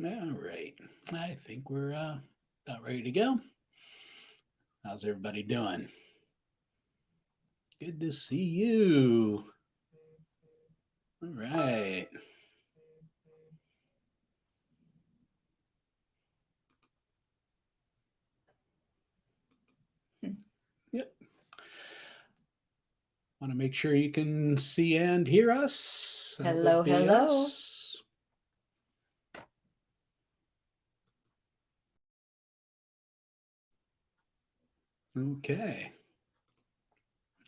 All right. I think we're about ready to go. How's everybody doing? Good to see you. All right. Yep. Want to make sure you can see and hear us. That Hello, would be hello. us. Okay.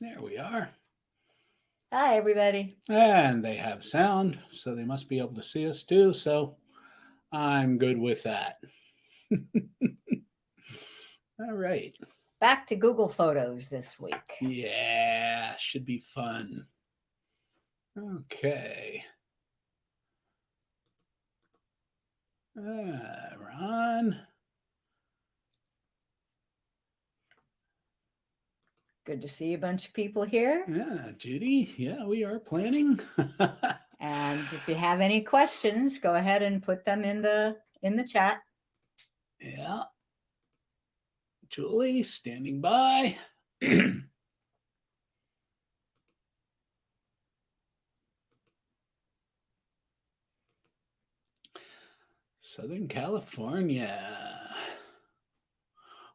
There we are. Hi, everybody. And they have sound, so they must be able to see us too. So I'm good with that. All right. Back to Google Photos this week. Yeah, should be fun. Okay. Ron. Good to see a bunch of people here. Yeah, Judy. Yeah, we are planning. And if you have any questions, go ahead and put them in the chat. Yeah. Julie, standing by. Southern California.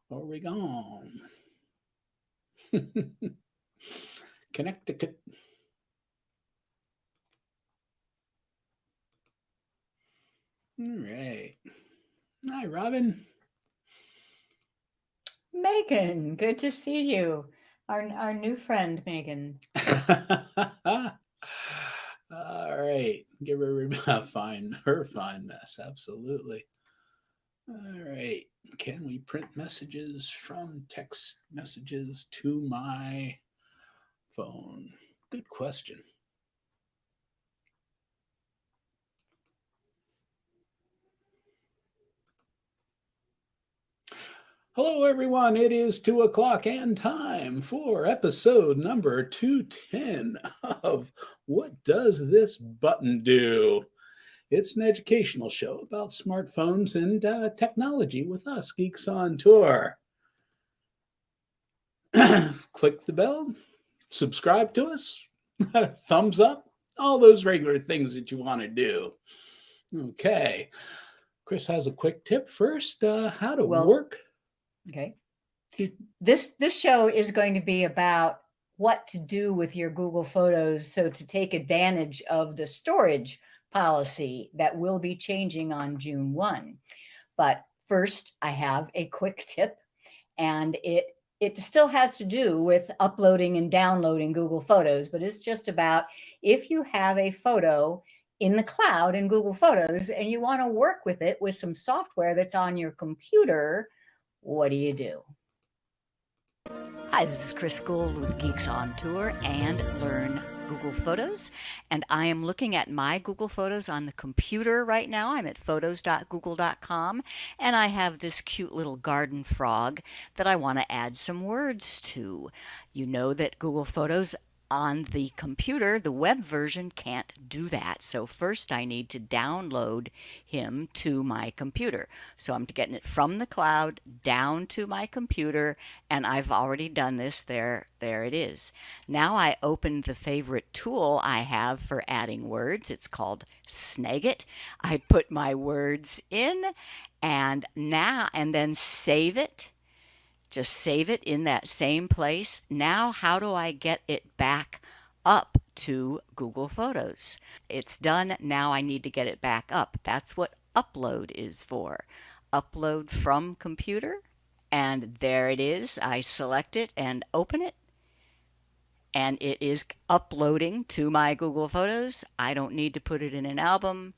Oregon. Connecticut. All right. Hi, Robin. Megan, good to see you. Our new friend, Megan. All right. Give her her fine mess. Absolutely. All right. Can we print messages from text messages to my phone? Good question. Hello, everyone. It is 2 o'clock and time for episode number 210 of What Does This Button Do? It's an educational show about smartphones and technology with us, Geeks on Tour. Click the bell, subscribe to us, thumbs up, all those regular things that you want to do. Okay. Chris has a quick tip first how to Well, work. okay. This show is going to be about what to do with your Google Photos so to take advantage of the storage policy that will be changing on June 1. But first, I have a quick tip, and it still has to do with uploading and downloading Google Photos, but it's just about if you have a photo in the cloud in Google Photos and you want to work with it with some software that's on your computer, what do? Hi, this is Chris Gould with Geeks on Tour and Learn Google Photos. And I am looking at my Google Photos on the computer right now. I'm at photos.google.com and I have this cute little garden frog that I want to add some words to. You know that Google Photos on the computer, the web version can't do that. So first I need to download him to my computer. So I'm getting it from the cloud down to my computer, and I've already done this. There it is. Now I open the favorite tool I have for adding words. It's called Snagit. I put my words in and then save it. Just save it in that same place. Now, how do I get it back up to Google Photos? It's done. Now I need to get it back up. That's what upload is for. Upload from computer. And there it is. I select it and open it. And it is uploading to my Google Photos. I don't need to put it in an album.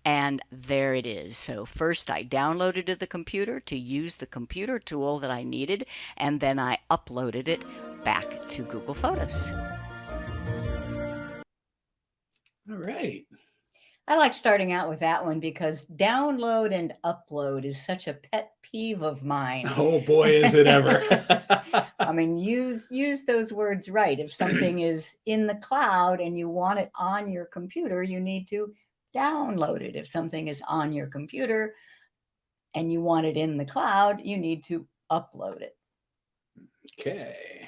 And there it is. So first I downloaded to the computer to use the computer tool that I needed, and then I uploaded it back to Google Photos. All right. I like starting out with that one because download and upload is such a pet peeve of mine. Oh boy, is it ever. I mean, use those words right. If something is in the cloud and you want it on your computer, you need to download it. If something is on your computer and you want it in the cloud, you need to upload it. Okay.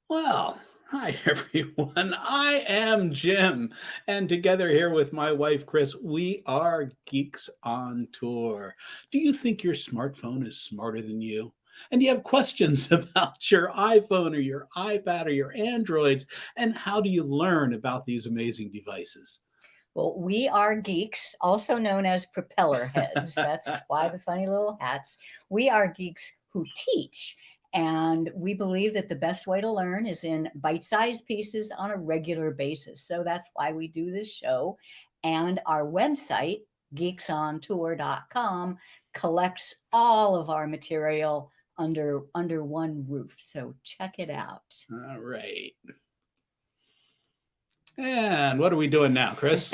Well, hi everyone. I am Jim, and together here with my wife Chris, we are Geeks on Tour. Do you think your smartphone is smarter than you? And do you have questions about your iPhone or your iPad or your Androids? And how do you learn about these amazing devices? Well, we are geeks, also known as propeller heads. That's why the funny little hats. We are geeks who teach. And we believe that the best way to learn is in bite sized pieces on a regular basis. So that's why we do this show. And our website, geeksontour.com, collects all of our material under one roof. So check it out. All right. And what are we doing now, Chris?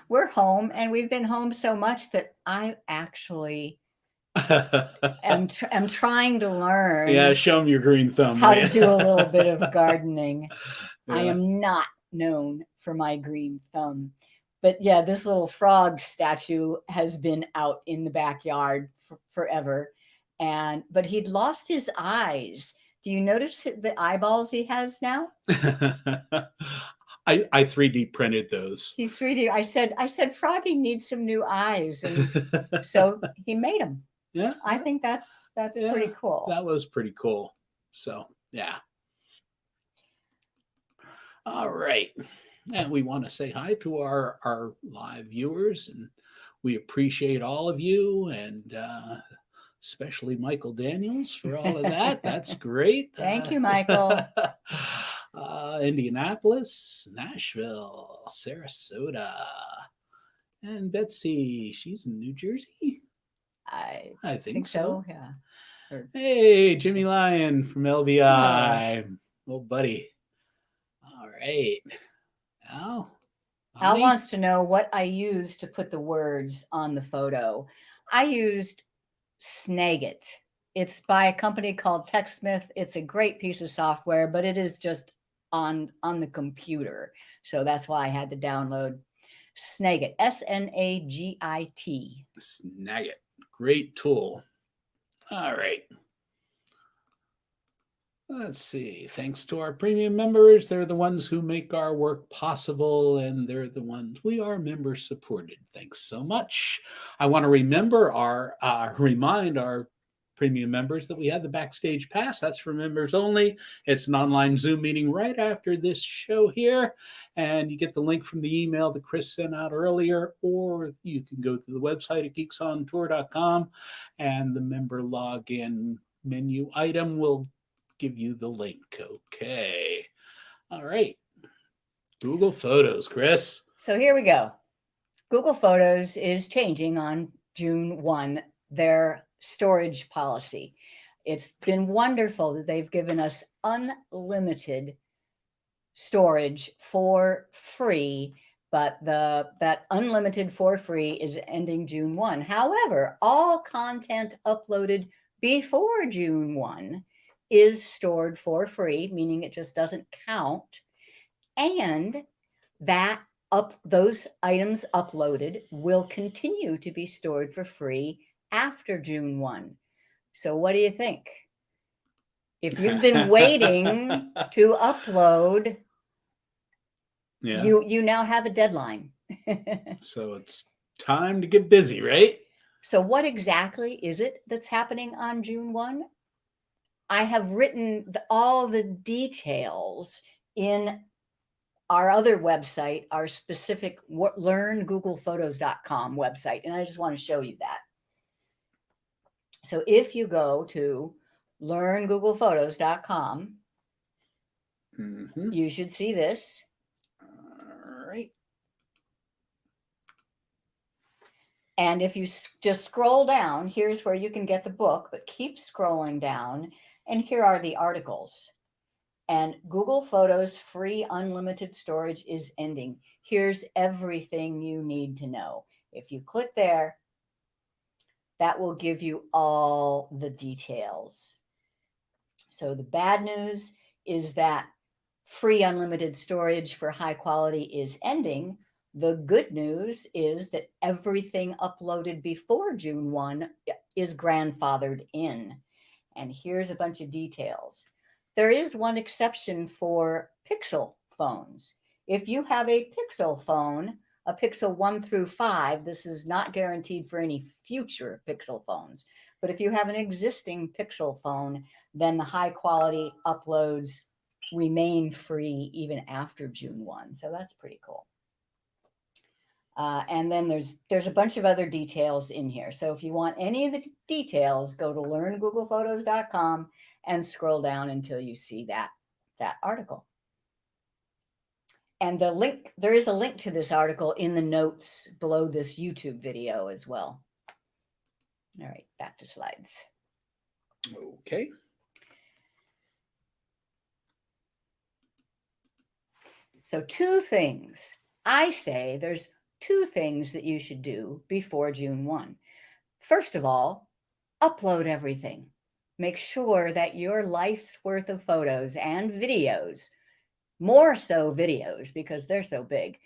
We're home, and we've been home so much that I actually am trying to learn. Yeah, show them your green thumb. How to do a little bit of gardening. Yeah. I am not known for my green thumb. But yeah, this little frog statue has been out in the backyard forever. But he'd lost his eyes. Do you notice the eyeballs he has now? I 3D printed those. He 3D. I said, Froggy needs some new eyes, and so he made them. Yeah, I think that's pretty cool. That was pretty cool. So yeah. All right, and we want to say hi to our live viewers, and we appreciate all of you, and especially Michael Daniels for all of that. That's great. Thank you, Michael. Indianapolis, Nashville, Sarasota, and Betsy. She's in New Jersey. I think so. Yeah. Hey, Jimmy Lyon from LBI. Oh, buddy. All right. Al wants to know what I used to put the words on the photo. I used Snagit. It's by a company called TechSmith. It's a great piece of software, but it is just on the computer. So that's why I had to download Snagit. Snagit. Snagit. Great tool. All right. Let's see. Thanks to our premium members. They're the ones who make our work possible, and they're the ones we are member supported. Thanks so much. I want to remind our premium members that we have the Backstage Pass. That's for members only. It's an online Zoom meeting right after this show here, and you get the link from the email that Chris sent out earlier, or you can go to the website at geeksontour.com, and the member login menu item will give you the link. Okay. All right. Google Photos, Chris. So here we go. Google Photos is changing on June 1 their storage policy. It's been wonderful that they've given us unlimited storage for free, but that unlimited for free is ending June 1. However, all content uploaded before June 1 is stored for free, meaning it just doesn't count. And those items uploaded will continue to be stored for free after June 1. So what do you think? If you've been waiting to upload, you now have a deadline. So it's time to get busy, right? So what exactly is it that's happening on June 1? I have written all the details in our other website, our specific learngooglephotos.com website. And I just want to show you that. So if you go to learngooglephotos.com, you should see this. All right. And if you just scroll down, here's where you can get the book, but keep scrolling down. And here are the articles. And Google Photos free unlimited storage is ending. Here's everything you need to know. If you click there, that will give you all the details. So the bad news is that free unlimited storage for high quality is ending, the good news is that everything uploaded before June 1 is grandfathered in. And here's a bunch of details. There is one exception for Pixel phones. If you have a Pixel phone, a Pixel 1 through 5, this is not guaranteed for any future Pixel phones. But if you have an existing Pixel phone, then the high quality uploads remain free even after June 1. So that's pretty cool. And then there's a bunch of other details in here. So if you want any of the details, go to learngooglephotos.com and scroll down until you see that article. And there is a link to this article in the notes below this YouTube video as well. All right, back to slides. Okay. So two things. I say there's two things that you should do before June 1. First of all, upload everything. Make sure that your life's worth of photos and videos, more so videos because they're so big,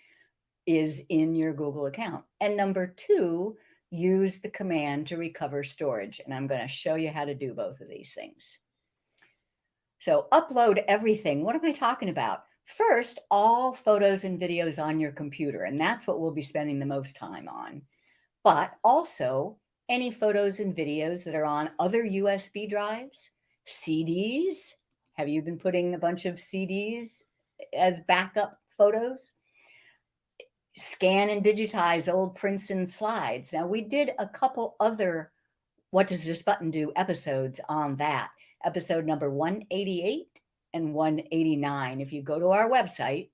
is in your Google account. And number two, use the command to recover storage. And I'm going to show you how to do both of these things. So upload everything. What am I talking about? First, all photos and videos on your computer, and that's what we'll be spending the most time on. But also any photos and videos that are on other USB drives, CDs. Have you been putting a bunch of CDs as backup photos? Scan and digitize old prints and slides. Now, we did a couple other What Does This Button Do episodes on that. Episode number 188 and 189. If you go to our website,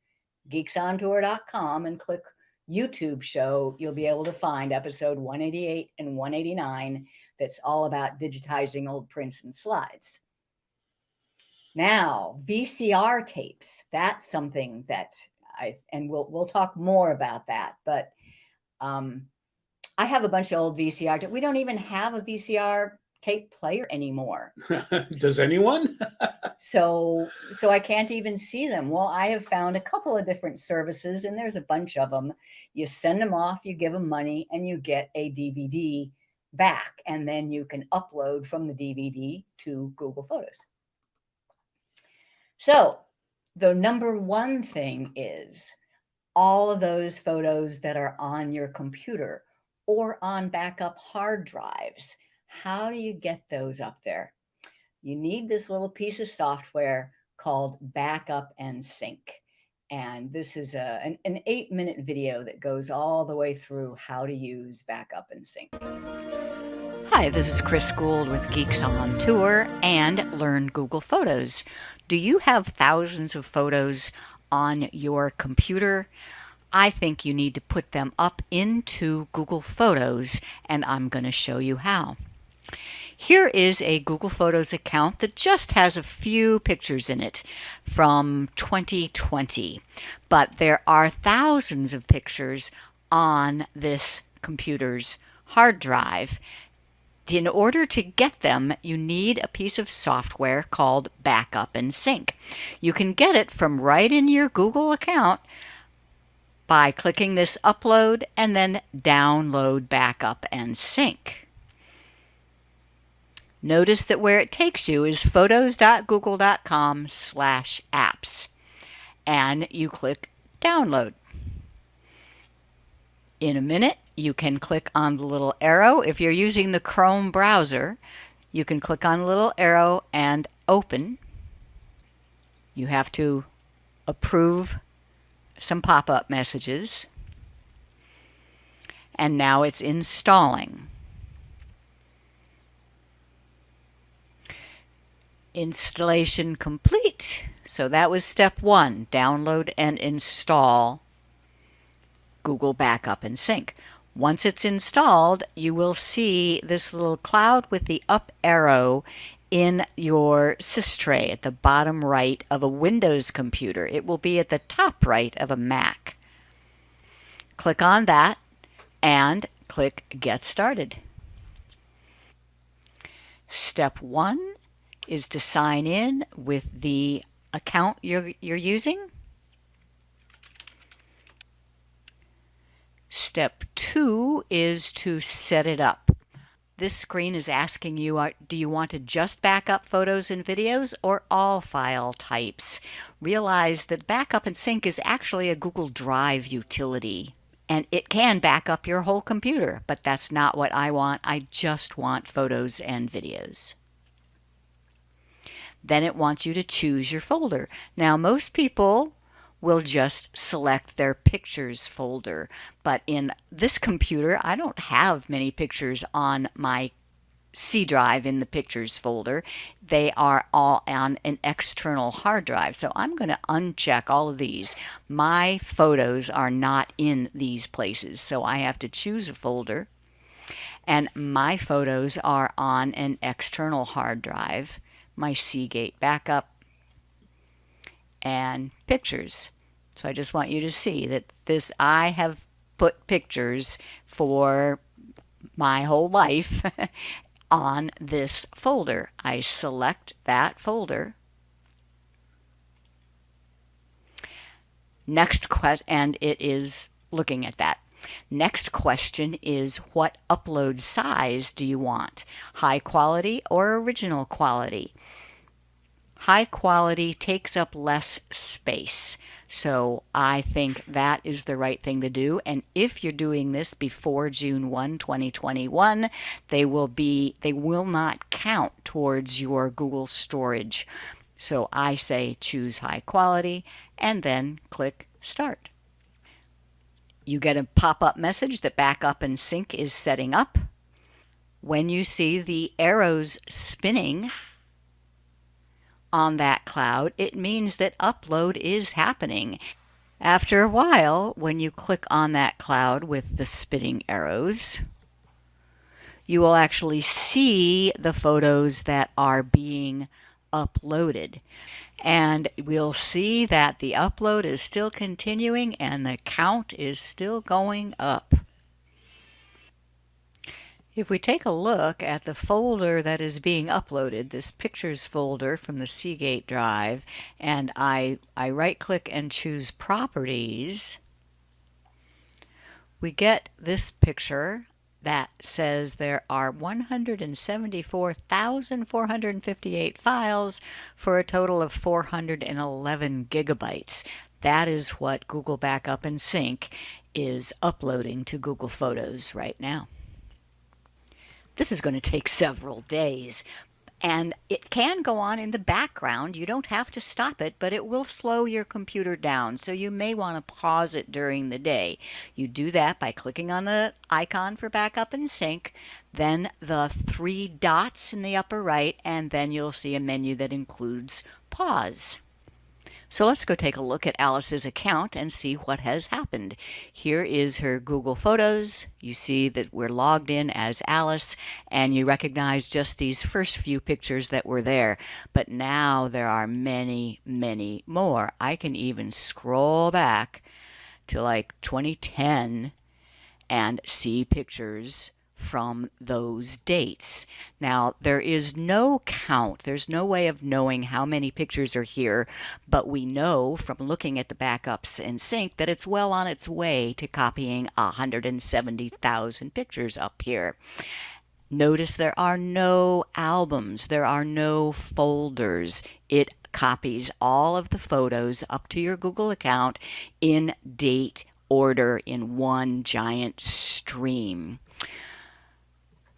geeksontour.com, and click YouTube show, you'll be able to find episode 188 and 189 that's all about digitizing old prints and slides. Now, VCR tapes, that's something that we'll talk more about that, but I have a bunch of old VCR. We don't even have a VCR tape player anymore. Does anyone? So I can't even see them. Well, I have found a couple of different services, and there's a bunch of them. You send them off, you give them money, and you get a DVD back, and then you can upload from the DVD to Google Photos. So the number one thing is all of those photos that are on your computer or on backup hard drives. How do you get those up there? You need this little piece of software called Backup and Sync. And this is an 8-minute video that goes all the way through how to use Backup and Sync. Hi, this is Chris Gould with Geeks on Tour and Learn Google Photos. Do you have thousands of photos on your computer? I think you need to put them up into Google Photos, and I'm going to show you how. Here is a Google Photos account that just has a few pictures in it from 2020, but there are thousands of pictures on this computer's hard drive. In order to get them, you need a piece of software called Backup and Sync. You can get it from right in your Google account by clicking this Upload and then Download Backup and Sync. Notice that where it takes you is photos.google.com/apps, and you click Download. In a minute, you can click on the little arrow. If you're using the Chrome browser, you can click on the little arrow and open. You have to approve some pop-up messages. And now it's installing. Installation complete. So that was step 1, download and install Google Backup and Sync. Once it's installed, you will see this little cloud with the up arrow in your sys tray at the bottom right of a Windows computer. It will be at the top right of a Mac. Click on that and click Get Started. Step 1 is to sign in with the account you're using. Step 2 is to set it up. This screen is asking you, do you want to just back up photos and videos or all file types? Realize that Backup and Sync is actually a Google Drive utility. And it can back up your whole computer, but that's not what I want. I just want photos and videos. Then it wants you to choose your folder. Now, most people will just select their pictures folder, but in this computer, I don't have many pictures on my C drive in the pictures folder. They are all on an external hard drive. So I'm going to uncheck all of these. My photos are not in these places, so I have to choose a folder. And my photos are on an external hard drive, my Seagate backup, and pictures. So I just want you to see that I have put pictures for my whole life on this folder. I select that folder. Next question, and it is looking at that. Next question is, what upload size do you want? High quality or original quality? High quality takes up less space. So I think that is the right thing to do. And if you're doing this before June 1, 2021, they will not count towards your Google storage. So I say choose high quality and then click start. You get a pop-up message that Backup and Sync is setting up. When you see the arrows spinning on that cloud, it means that upload is happening. After a while, when you click on that cloud with the spinning arrows, you will actually see the photos that are being uploaded. And we'll see that the upload is still continuing and the count is still going up. If we take a look at the folder that is being uploaded, this pictures folder from the Seagate drive, and I right-click and choose Properties, we get this picture that says there are 174,458 files for a total of 411 gigabytes. That is what Google Backup and Sync is uploading to Google Photos right now. This is going to take several days, and it can go on in the background. You don't have to stop it, but it will slow your computer down, so you may want to pause it during the day. You do that by clicking on the icon for Backup and Sync, then the 3 dots in the upper right, and then you'll see a menu that includes pause. So let's go take a look at Alice's account and see what has happened. Here is her Google Photos. You see that we're logged in as Alice, and you recognize just these first few pictures that were there. But now there are many, many more. I can even scroll back to like 2010 and see pictures from those dates. Now, there is no count. There's no way of knowing how many pictures are here, but we know from looking at the backups in Sync that it's well on its way to copying 170,000 pictures up here. Notice there are no albums. There are no folders. It copies all of the photos up to your Google account in date order in one giant stream.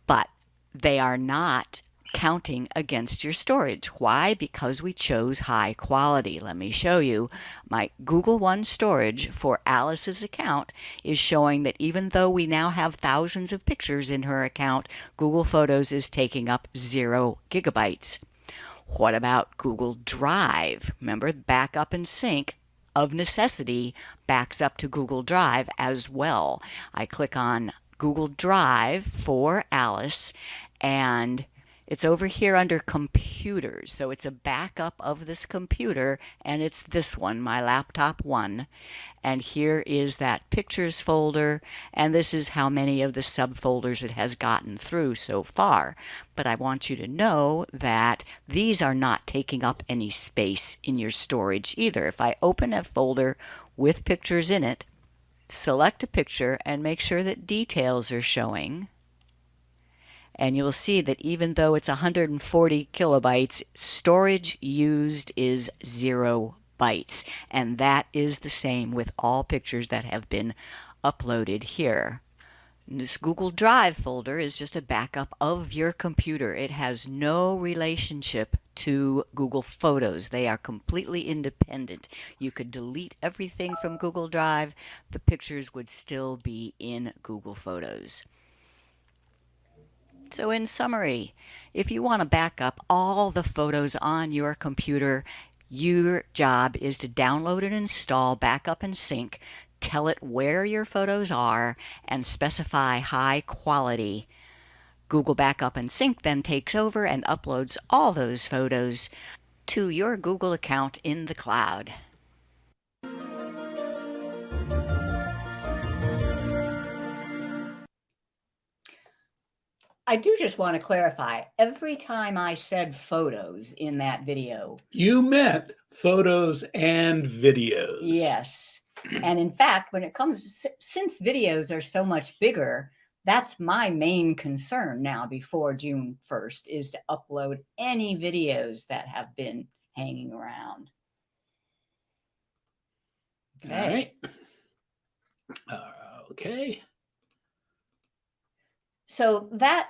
But they are not counting against your storage. Why? Because we chose high quality. Let me show you. My Google One storage for Alice's account is showing that even though we now have thousands of pictures in her account, Google Photos is taking up 0 gigabytes. What about Google Drive? Remember, Backup and Sync of necessity backs up to Google Drive as well. I click on Google Drive for Alice, and It's over here under computers. So it's a backup of this computer, and it's this one, my laptop one. And here is that pictures folder, and this is how many of the subfolders it has gotten through so far. But I want you to know that these are not taking up any space in your storage either. If I open a folder with pictures in it, select a picture and make sure that details are showing, and you'll see that even though it's 140 kilobytes, storage used is 0 bytes. And that is the same with all pictures that have been uploaded here. This Google Drive folder is just a backup of your computer. It has no relationship to Google Photos. They are completely independent. You could delete everything from Google Drive. The pictures would still be in Google Photos. So in summary, if you want to back up all the photos on your computer, your job is to download and install Backup and Sync, tell it where your photos are, and specify high quality. Google Backup and Sync then takes over and uploads all those photos to your Google account in the cloud. I do just want to clarify, every time I said photos in that video, You meant photos and videos. yes. And in fact, when it comes to, since videos are so much bigger, that's my main concern now before June 1st, is to upload any videos that have been hanging around. Okay. All right. Okay. So that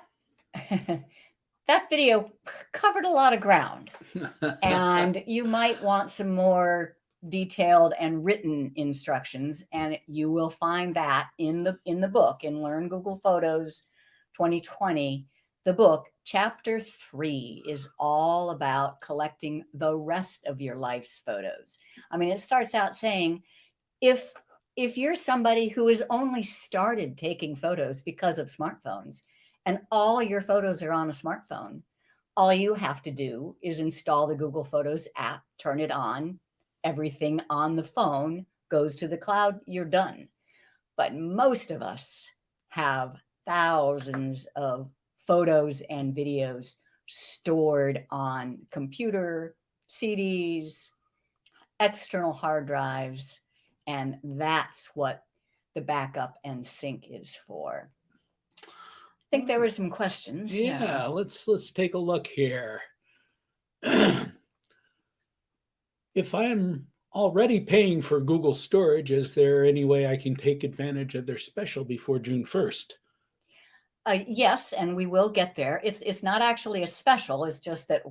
that video covered a lot of ground, and you might want some more detailed and written instructions, and you will find that in the book, in Learn Google Photos 2020. The book, chapter 3, is all about collecting the rest of your life's photos. I mean, it starts out saying, if you're somebody who has only started taking photos because of smartphones, and all your photos are on a smartphone, all you have to do is install the Google Photos app, turn it on, everything on the phone goes to the cloud, you're done. But most of us have thousands of photos and videos stored on computer, CDs, external hard drives, and that's what the backup and sync is for. I think there were some questions. Yeah, let's take a look here. If I'm already paying for Google storage, is there any way I can take advantage of their special before June 1st? Yes, and we will get there. It's not actually a special. It's just that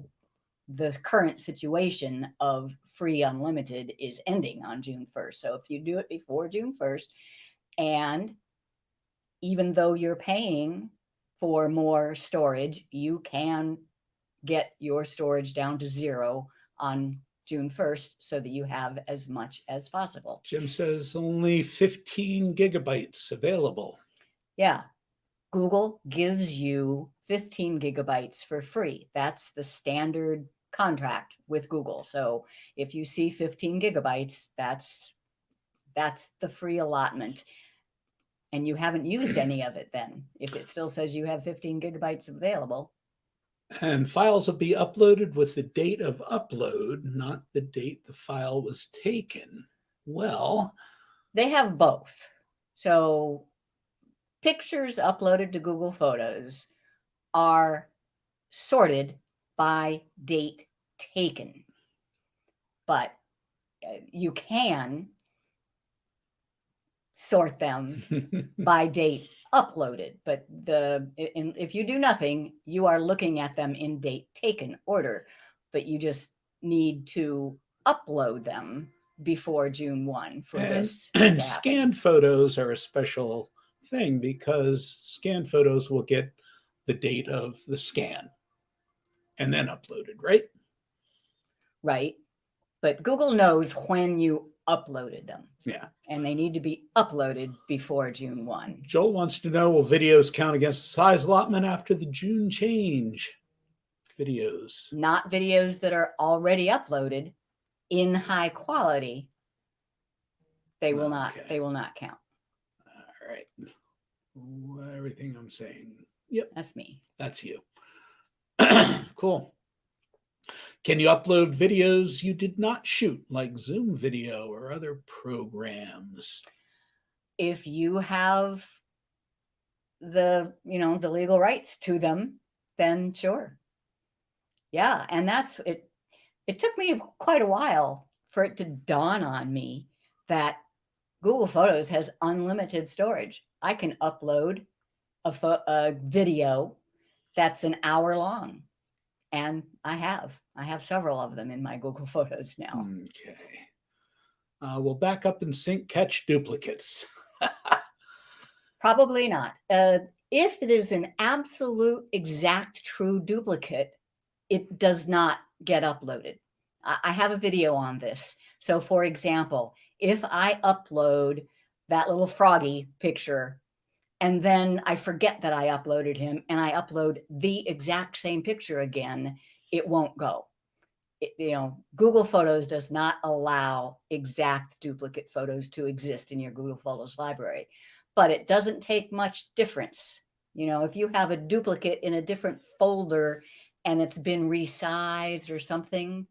the current situation of free unlimited is ending on June 1st. So if you do it before June 1st, and even though you're paying for more storage, you can get your storage down to 0 on June 1st so that you have as much as possible. Jim says only 15 gigabytes available. Yeah. Google gives you 15 gigabytes for free. That's the standard contract with Google. So if you see 15 gigabytes, that's the free allotment. And you haven't used any of it then, if it still says you have 15 gigabytes available. And files will be uploaded with the date of upload, not the date the file was taken. Well, they have both. So pictures uploaded to Google Photos are sorted by date taken, but you can sort them by date uploaded. But if you do nothing, you are looking at them in date taken order, but you just need to upload them before June 1 for this. And scanned photos are a special thing because scanned photos will get the date of the scan and then uploaded, right? Right. But Google knows when you uploaded them. Yeah. And they need to be uploaded before June 1. Joel wants to know, will videos count against the size allotment after the June change? videos. Not videos that are already uploaded in high quality. They will not count. All right. Everything I'm saying. Yep. That's me. That's you. Cool. Can you upload videos you did not shoot, like Zoom video or other programs? If you have the legal rights to them, then sure. Yeah, and that's it. It took me quite a while for it to dawn on me that Google Photos has unlimited storage. I can upload a video that's an hour long, and I have several of them in my Google Photos now. Okay. Will backup and sync catch duplicates? Probably not. If it is an absolute exact true duplicate, it does not get uploaded. I have a video on this. So for example, if I upload that little froggy picture and then I forget that I uploaded him and I upload the exact same picture again, it won't go. Google Photos does not allow exact duplicate photos to exist in your Google Photos library, but it doesn't take much difference. If you have a duplicate in a different folder and it's been resized or something,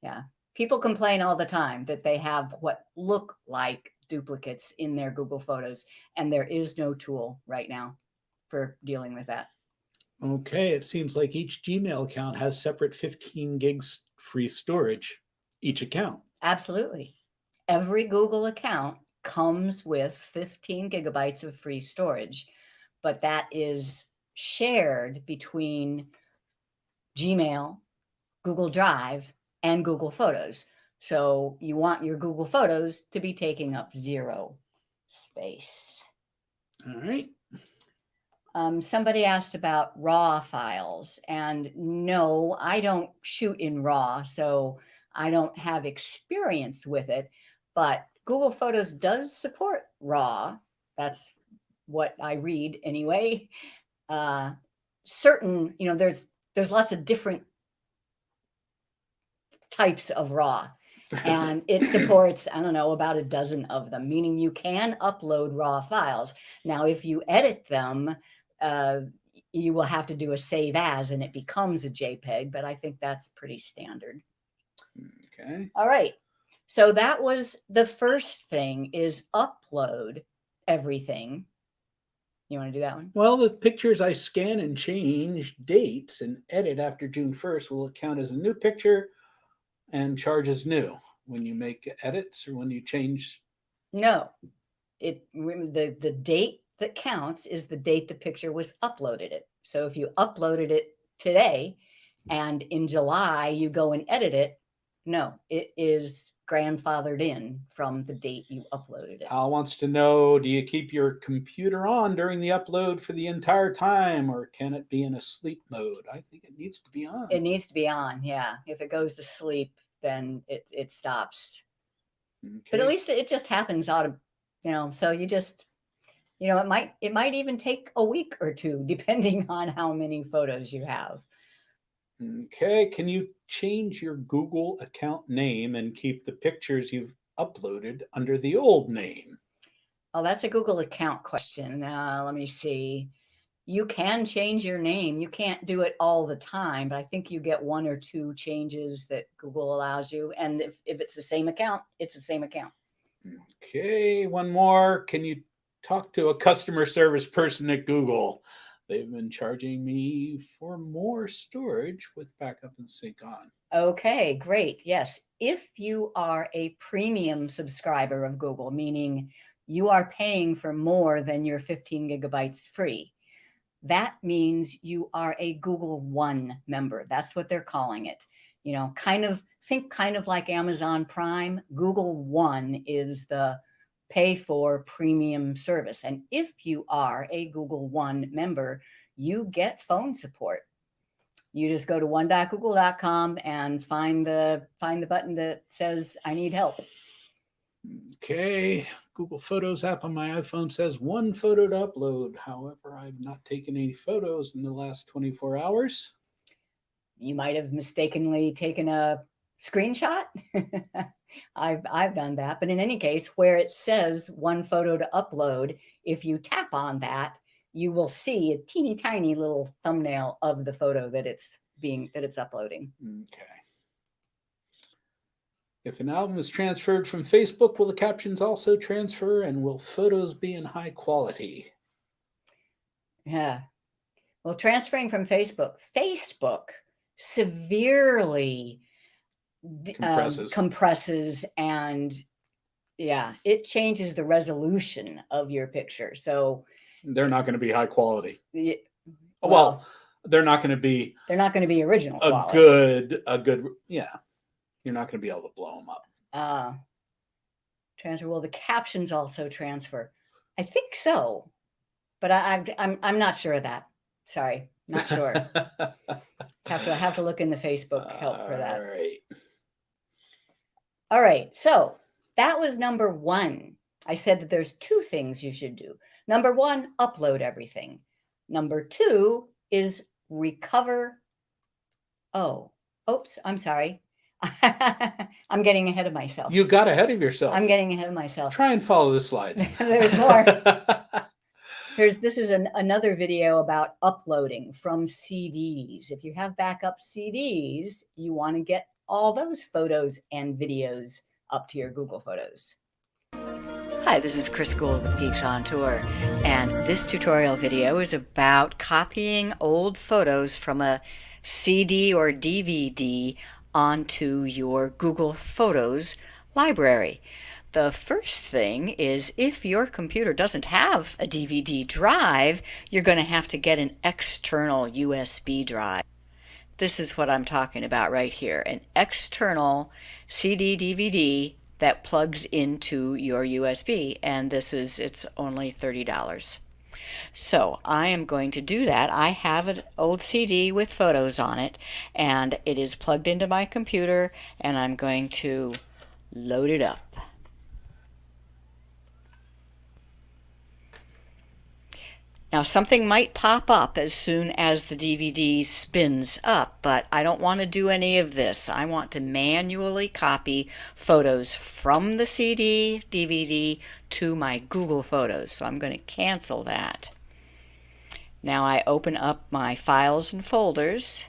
yeah. People complain all the time that they have what look like duplicates in their Google Photos, and there is no tool right now for dealing with that. Okay, it seems like each Gmail account has separate 15 gigs free storage, each account. Absolutely. Every Google account comes with 15 gigabytes of free storage, but that is shared between Gmail, Google Drive, and Google Photos. So you want your Google Photos to be taking up 0 space. All right. Somebody asked about RAW files, and no, I don't shoot in RAW, so I don't have experience with it, but Google Photos does support RAW. That's what I read anyway. Certain, there's lots of different types of RAW, and it supports, I don't know, about a dozen of them, meaning you can upload RAW files. Now, if you edit them, you will have to do a save as, and it becomes a JPEG, but I think that's pretty standard. Okay. All right. So that was the first thing, is upload everything. You want to do that one? Well, the pictures I scan and change dates and edit after June 1st will count as a new picture and charge as new when you make edits or when you change. No, the date that counts is the date the picture was uploaded it. So if you uploaded it today and in July you go and edit it, no, it is grandfathered in from the date you uploaded it. Al wants to know, do you keep your computer on during the upload for the entire time, or can it be in a sleep mode? I think it needs to be on. It needs to be on, yeah. If it goes to sleep, then it stops. Okay. But at least it just happens so you just, it might even take a week or two, depending on how many photos you have. Okay, can you change your Google account name and keep the pictures you've uploaded under the old name? Oh, that's a Google account question. Let me see. You can change your name. You can't do it all the time, but I think you get 1 or 2 changes that Google allows you. And if it's the same account, it's the same account. Okay, one more. Can you talk to a customer service person at Google? They've been charging me for more storage with backup and sync on. Okay, great. Yes. If you are a premium subscriber of Google, meaning you are paying for more than your 15 gigabytes free, that means you are a Google One member. That's what they're calling it. Kind of like Amazon Prime. Google One is the pay for premium service. And if you are a Google One member, you get phone support. You just go to one.google.com and find the button that says I need help. Okay, Google Photos app on my iPhone says 1 photo to upload. However, I've not taken any photos in the last 24 hours. You might have mistakenly taken a screenshot. I've done that. But in any case, where it says one photo to upload, if you tap on that, you will see a teeny tiny little thumbnail of the photo that it's uploading. Okay. If an album is transferred from Facebook, will the captions also transfer, and will photos be in high quality? Yeah. Well, transferring from Facebook severely compresses, and yeah, it changes the resolution of your picture. So they're not going to be high quality. Well, they're not going to be original quality. A good, yeah. You're not going to be able to blow them up. Transfer. Will the captions also transfer? I think so, but I'm not sure of that. Sorry, not sure. have to look in the Facebook help for that. All right. So that was number 1. I said that there's 2 things you should do. Number 1, upload everything. Number 2 is recover. Oh, oops, I'm sorry. I'm getting ahead of myself. You got ahead of yourself. I'm getting ahead of myself. Try and follow the slides. There's more. This is another video about uploading from CDs. If you have backup CDs, you want to get all those photos and videos up to your Google Photos. Hi, this is Chris Gould with Geeks on Tour, and this tutorial video is about copying old photos from a CD or DVD onto your Google Photos library. The first thing is, if your computer doesn't have a DVD drive, you're going to have to get an external USB drive. This is what I'm talking about right here, an external CD DVD that plugs into your USB, and it's only $30. So I am going to do that. I have an old CD with photos on it, and it is plugged into my computer, and I'm going to load it up. Now, something might pop up as soon as the DVD spins up, but I don't want to do any of this. I want to manually copy photos from the CD, DVD to my Google Photos. So I'm going to cancel that. Now I open up my files and folders,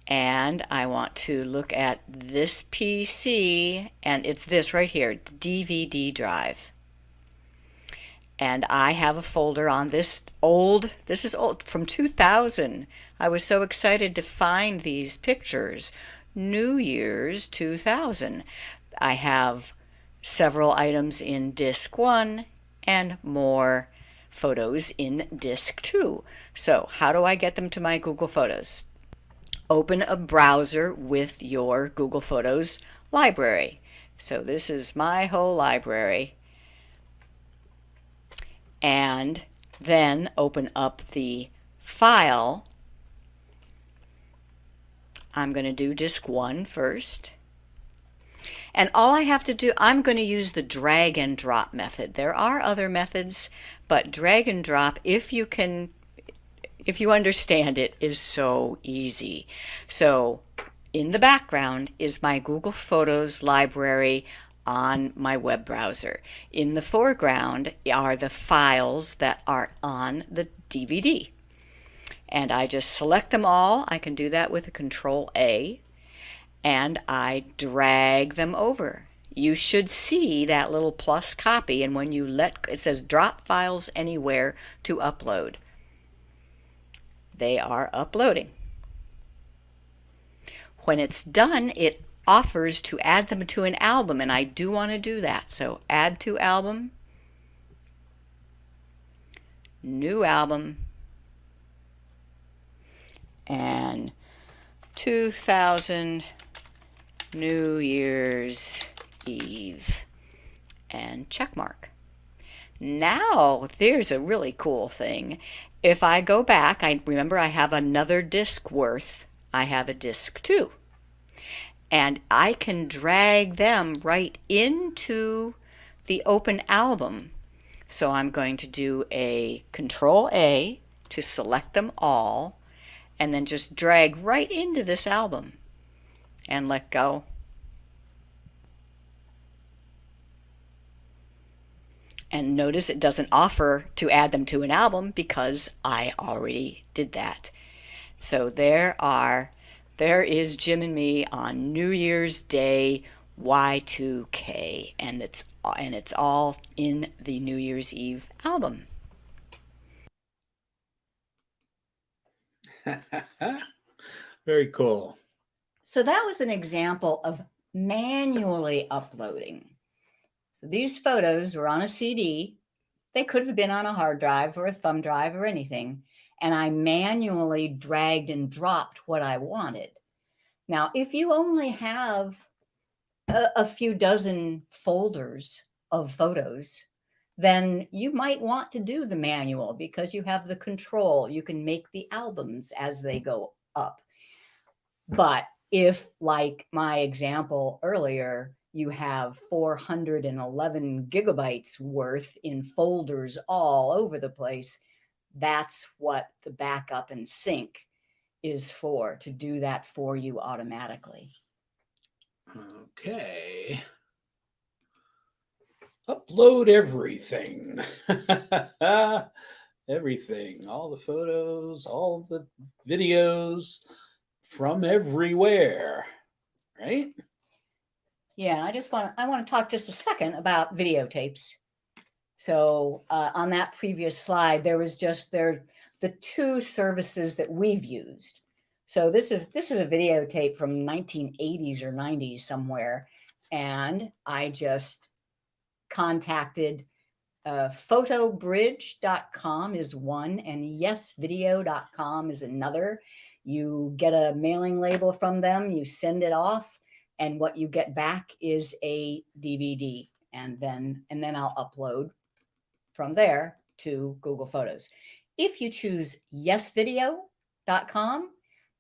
and I want to look at this PC, and it's this right here, the DVD drive. And I have a folder on this is old, from 2000. I was so excited to find these pictures. New Year's 2000. I have several items in Disk 1 and more photos in Disk 2. So how do I get them to my Google Photos? Open a browser with your Google Photos library. So this is my whole library. And then open up the file. I'm going to do Disk 1 first. And all I have to do, I'm going to use the drag and drop method. There are other methods, but drag and drop, if you understand it, is so easy. So in the background is my Google Photos library on my web browser. In the foreground are the files that are on the DVD. And I just select them all. I can do that with a Control-A, and I drag them over. You should see that little plus copy, and when you it says drop files anywhere to upload. They are uploading. When it's done, it offers to add them to an album, and I do want to do that. So add to album, new album, and 2000 New Year's Eve, and check mark. Now there's a really cool thing. If I go back, remember I have another disk worth. I have a Disk 2. And I can drag them right into the open album. So I'm going to do a Control-A to select them all, and then just drag right into this album and let go. And notice it doesn't offer to add them to an album because I already did that. So there is Jim and me on New Year's Day Y2K, and it's all in the New Year's Eve album. Very cool. So that was an example of manually uploading. So these photos were on a CD. They could have been on a hard drive or a thumb drive or anything. And I manually dragged and dropped what I wanted. Now, if you only have a few dozen folders of photos, then you might want to do the manual because you have the control. You can make the albums as they go up. But if, like my example earlier, you have 411 gigabytes worth in folders all over the place, that's what the backup and sync is for, to do that for you automatically. Okay. Upload everything. Everything, all the photos, all the videos from everywhere, right? Yeah, I want to talk just a second about videotapes. So on that previous slide, there was just the two services that we've used. So this is a videotape from 1980s or 90s somewhere, and I just contacted photobridge.com is one, and yesvideo.com is another. You get a mailing label from them, you send it off, and what you get back is a DVD, and then I'll upload from there to Google Photos. If you choose yesvideo.com,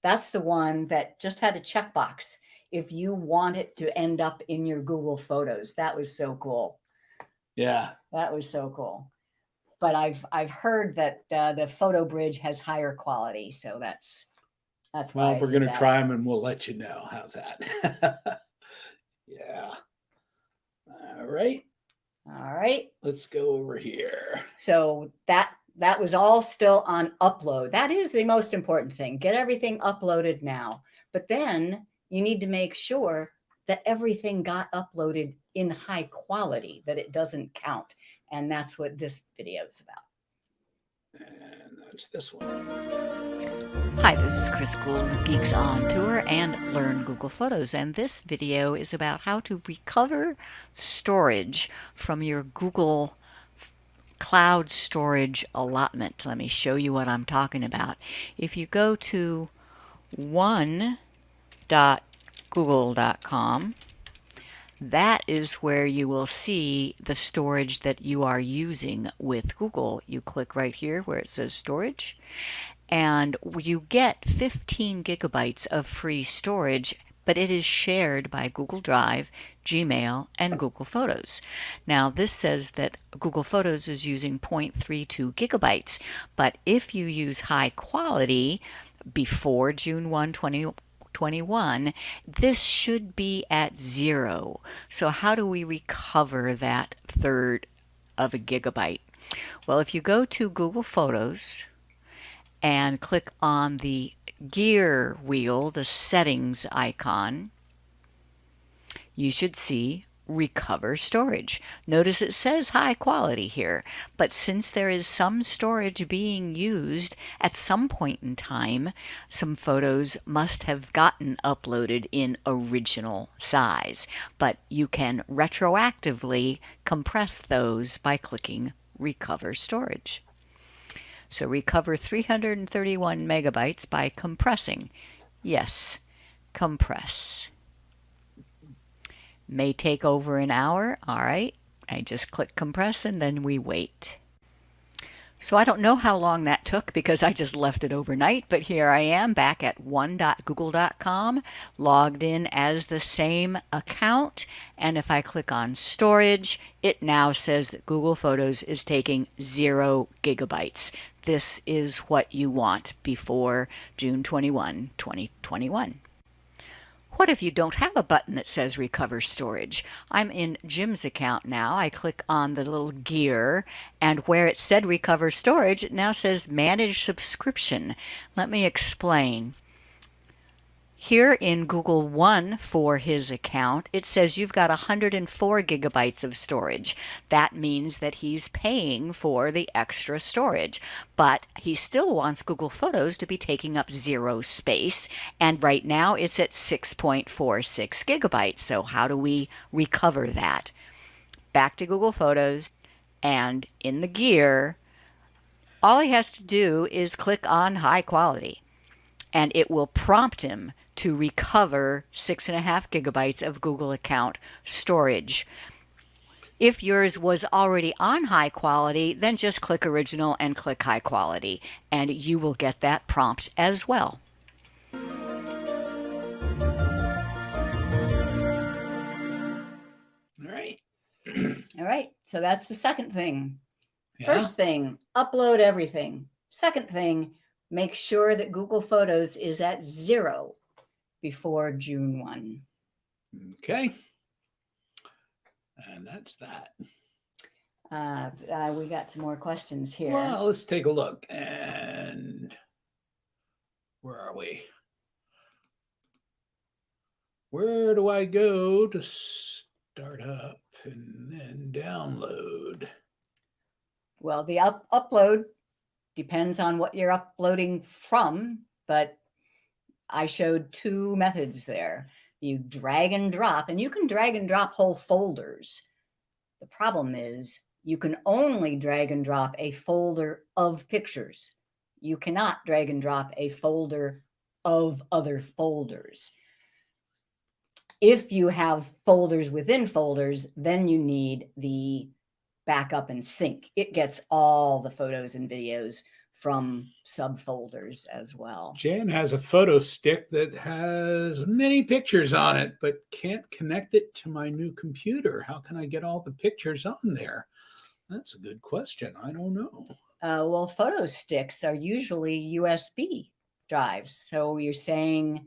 that's the one that just had a checkbox if you want it to end up in your Google Photos. That was so cool. Yeah, that was so cool. But I've heard that the Photo Bridge has higher quality, so that's why. Well, we're going to try them and we'll let you know. How's that? Yeah. All right. All right. Let's go over here. So that was all still on upload. That is the most important thing. Get everything uploaded now. But then you need to make sure that everything got uploaded in high quality, that it doesn't count. And that's what this video is about. And that's this one. Hi, this is Chris Gould with Geeks on Tour and Learn Google Photos, and this video is about how to recover storage from your Google Cloud storage allotment. Let me show you what I'm talking about. If you go to one.google.com, that is where you will see the storage that you are using with Google. You click right here where it says storage, and you get 15 gigabytes of free storage, but it is shared by Google Drive, Gmail, and Google Photos. Now, this says that Google Photos is using 0.32 gigabytes, but if you use high quality before June 1, 2021, this should be at 0. So how do we recover that third of a gigabyte? Well, if you go to Google Photos and click on the gear wheel, the settings icon, you should see recover storage. Notice it says high quality here, but since there is some storage being used at some point in time, some photos must have gotten uploaded in original size, but you can retroactively compress those by clicking recover storage. So recover 331 megabytes by compressing. Yes, compress. May take over an hour. All right, I just click compress and then we wait. So I don't know how long that took because I just left it overnight, but here I am back at one.google.com, logged in as the same account, and if I click on storage, it now says that Google Photos is taking 0 gigabytes. this is what you want before June 21, 2021. What if you don't have a button that says Recover Storage? I'm in Jim's account now. I click on the little gear, and where it said Recover Storage, it now says Manage Subscription. Let me explain. Here in Google One for his account, it says you've got 104 gigabytes of storage. That means that he's paying for the extra storage, but he still wants Google Photos to be taking up 0 space, and right now it's at 6.46 gigabytes. So how do we recover that? Back to Google Photos, and in the gear, all he has to do is click on High Quality, and it will prompt him to recover 6.5 gigabytes of Google account storage. If yours was already on high quality, then just click original and click high quality, and you will get that prompt as well. All right. All right. So that's the second thing. Yeah. First thing, upload everything. Second thing, make sure that Google Photos is at 0 before June 1. Okay. And that's that. We got some more questions here. Well, let's take a look. And where are we? Where do I go to start up and then download? Well, the upload depends on what you're uploading from, but I showed 2 methods there. You drag and drop, and you can drag and drop whole folders. The problem is you can only drag and drop a folder of pictures. You cannot drag and drop a folder of other folders. If you have folders within folders, then you need the backup and sync. It gets all the photos and videos from subfolders as well. Jan has a photo stick that has many pictures on it, but can't connect it to my new computer. How can I get all the pictures on there? That's a good question. I don't know. Well, photo sticks are usually USB drives. So you're saying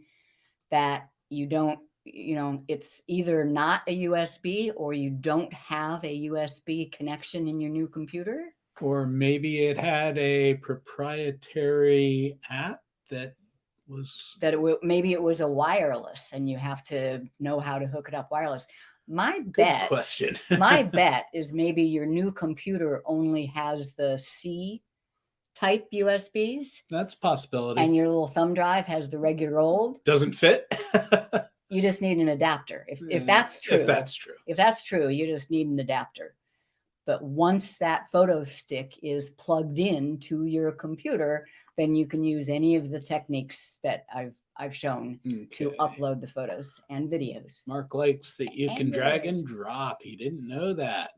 that you don't, it's either not a USB or you don't have a USB connection in your new computer? Or maybe it had a proprietary app that was... Maybe it was a wireless and you have to know how to hook it up wireless. Good question. My bet is maybe your new computer only has the C type USBs. That's a possibility. And your little thumb drive has the regular old. Doesn't fit. You just need an adapter. If that's true. If that's true. If that's true, you just need an adapter. But once that photo stick is plugged in to your computer, then you can use any of the techniques that I've shown to upload the photos and videos. Mark likes that you can drag and drop. He didn't know that.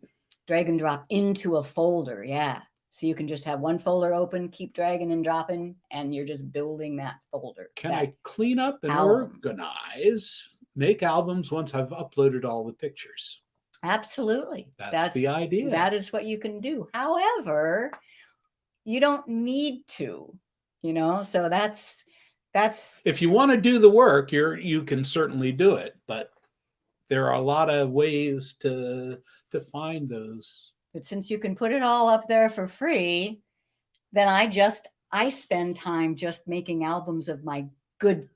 Drag and drop into a folder, yeah. So you can just have one folder open, keep dragging and dropping, and you're just building that folder. Can I clean up and organize, make albums once I've uploaded all the pictures? Absolutely. That's the idea. That is what you can do. However, you don't need to, so that's if you want to do the work, you can certainly do it, but there are a lot of ways to find those. But since you can put it all up there for free, then I spend time just making albums of my good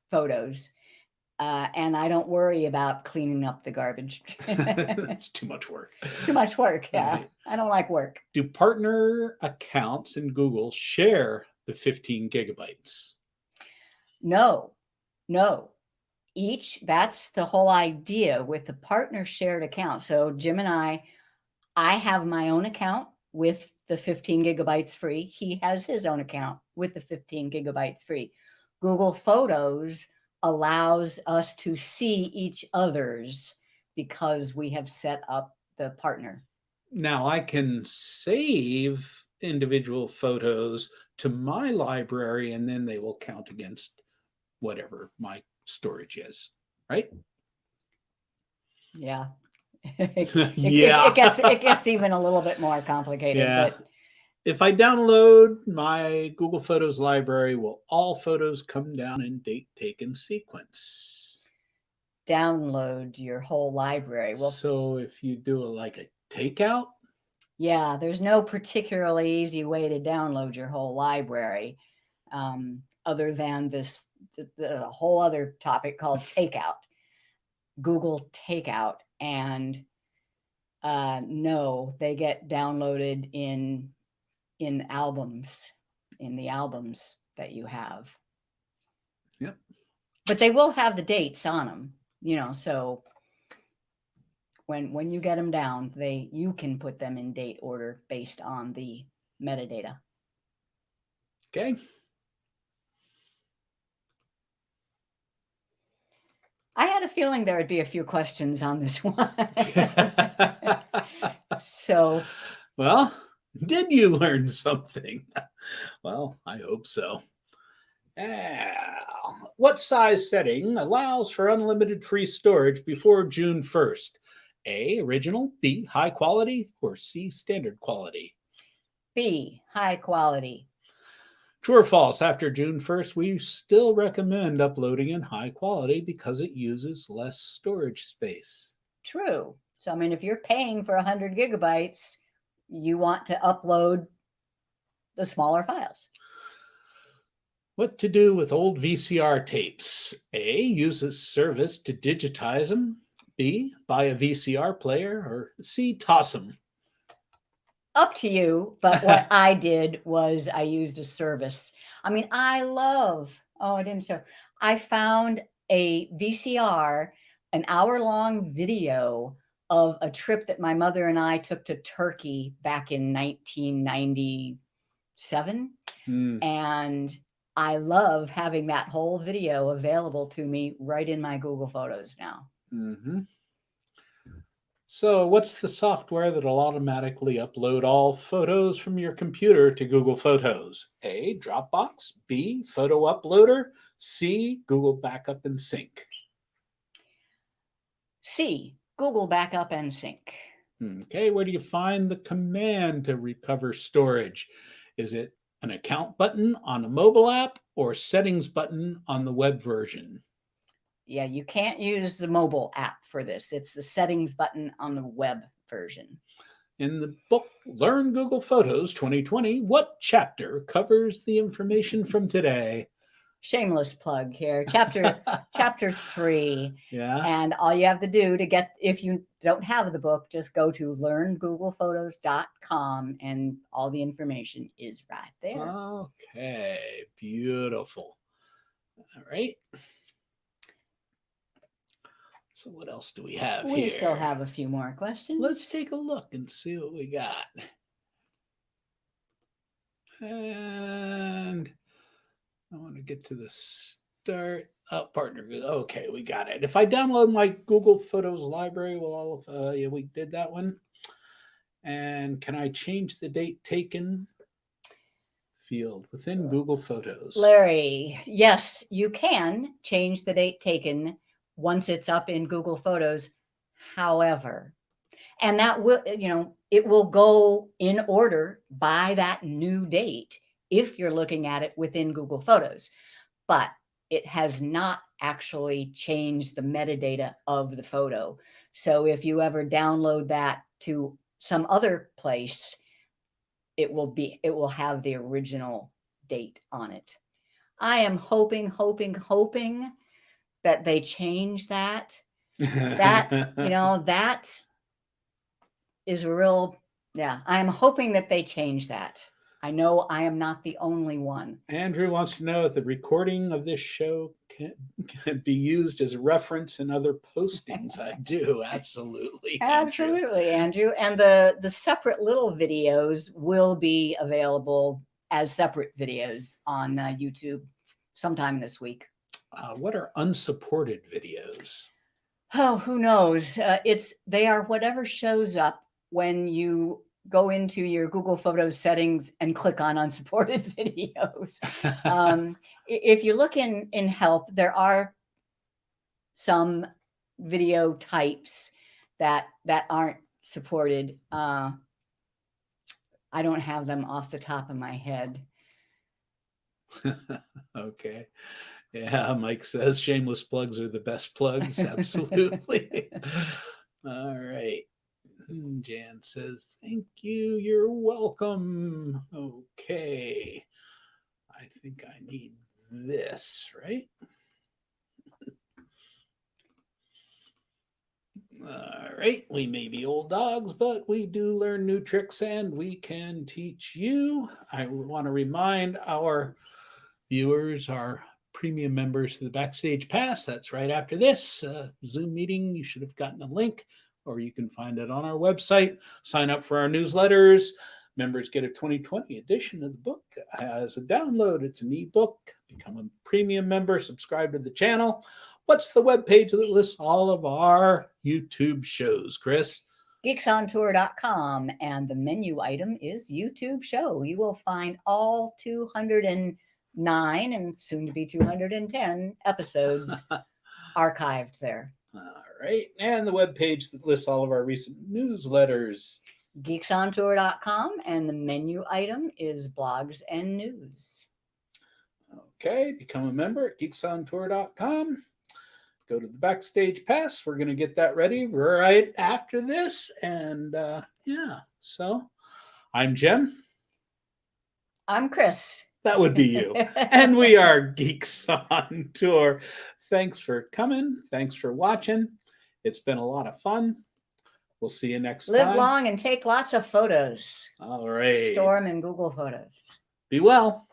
photos. And I don't worry about cleaning up the garbage. It's too much work. It's too much work. Yeah. Right. I don't like work. Do partner accounts in Google share the 15 gigabytes? No. That's the whole idea with the partner shared account. So Jim and I have my own account with the 15 gigabytes free. He has his own account with the 15 gigabytes free. Google Photos allows us to see each other's because we have set up the partner. Now I can save individual photos to my library and then they will count against whatever my storage is, right? Yeah. Yeah. It gets even a little bit more complicated, if I download my Google Photos library, will all photos come down in date taken sequence? Download your whole library. Well, So if you do like a takeout, yeah, there's no particularly easy way to download your whole library, other than the whole other topic called takeout, Google Takeout, and no, they get downloaded in albums, in the albums that you have. Yep. But they will have the dates on them, so when you get them down, you can put them in date order based on the metadata. Okay. I had a feeling there would be a few questions on this one. So, well, did you learn something? Well, I hope so. What size setting allows for unlimited free storage before June 1st? A, original, B, high quality, or C, standard quality? B, high quality. True or false, after June 1st, we still recommend uploading in high quality because it uses less storage space. True. So, I mean, if you're paying for 100 gigabytes, you want to upload the smaller files. What to do with old VCR tapes? A, use a service to digitize them. B, buy a VCR player. Or C, toss them. Up to you, but what I did was I used a service. I mean, I didn't show. I found a VCR, an hour-long video of a trip that my mother and I took to Turkey back in 1997. And I love having that whole video available to me right in my Google Photos now. Mm-hmm. So, what's the software that'll automatically upload all photos from your computer to Google Photos? A, Dropbox. B, Photo Uploader. C, Google Backup and Sync. C, Google Backup and Sync. Okay, where do you find the command to recover storage? Is it an account button on a mobile app or settings button on the web version? Yeah, you can't use the mobile app for this. It's the settings button on the web version. In the book Learn Google Photos 2020, what chapter covers the information from today? Shameless plug here. Chapter 3. Yeah. And all you have to do to get, if you don't have the book, just go to learngooglephotos.com and all the information is right there. Okay, beautiful. All right. So what else do we have here? We still have a few more questions. Let's take a look and see what we got. And I want to get to the start. Oh, partner. Okay, we got it. If I download my Google Photos library, well, all of yeah, we did that one. And can I change the date taken field within Google Photos? Larry, yes, you can change the date taken once it's up in Google Photos. However, and that will, it will go in order by that new date if you're looking at it within Google Photos. But it has not actually changed the metadata of the photo. So if you ever download that to some other place, it will have the original date on it. I am hoping that they change that. That is real. Yeah, I'm hoping that they change that. I know I am not the only one. Andrew wants to know if the recording of this show can be used as a reference in other postings. I do, absolutely. Absolutely, Andrew. And the separate little videos will be available as separate videos on YouTube sometime this week. What are unsupported videos? Oh, who knows? They are whatever shows up when you go into your Google Photos settings and click on unsupported videos. If you look in help, there are some video types that aren't supported. I don't have them off the top of my head. Okay. Yeah, Mike says shameless plugs are the best plugs. Absolutely. All right. Jan says, thank you. You're welcome. Okay. I think I need this, right? All right. We may be old dogs, but we do learn new tricks and we can teach you. I want to remind our viewers, our premium members to the Backstage Pass. That's right after this Zoom meeting. You should have gotten a link, or you can find it on our website. Sign up for our newsletters. Members get a 2020 edition of the book as a download. It's an ebook. Become a premium member. Subscribe to the channel. What's the web page that lists all of our YouTube shows, Chris? geeksontour.com, and the menu item is YouTube show. You will find all 209 and soon to be 210 episodes archived there. All right. And the web page that lists all of our recent newsletters. geeksontour.com, and the menu item is blogs and news. Okay. Become a member at geeksontour.com. Go to the Backstage Pass. We're going to get that ready right after this. And yeah, so I'm Jim. I'm Chris. That would be you. And we are Geeks on Tour. Thanks for coming. Thanks for watching. It's been a lot of fun. We'll see you next time. Live long and take lots of photos. All right. Store them in Google Photos. Be well.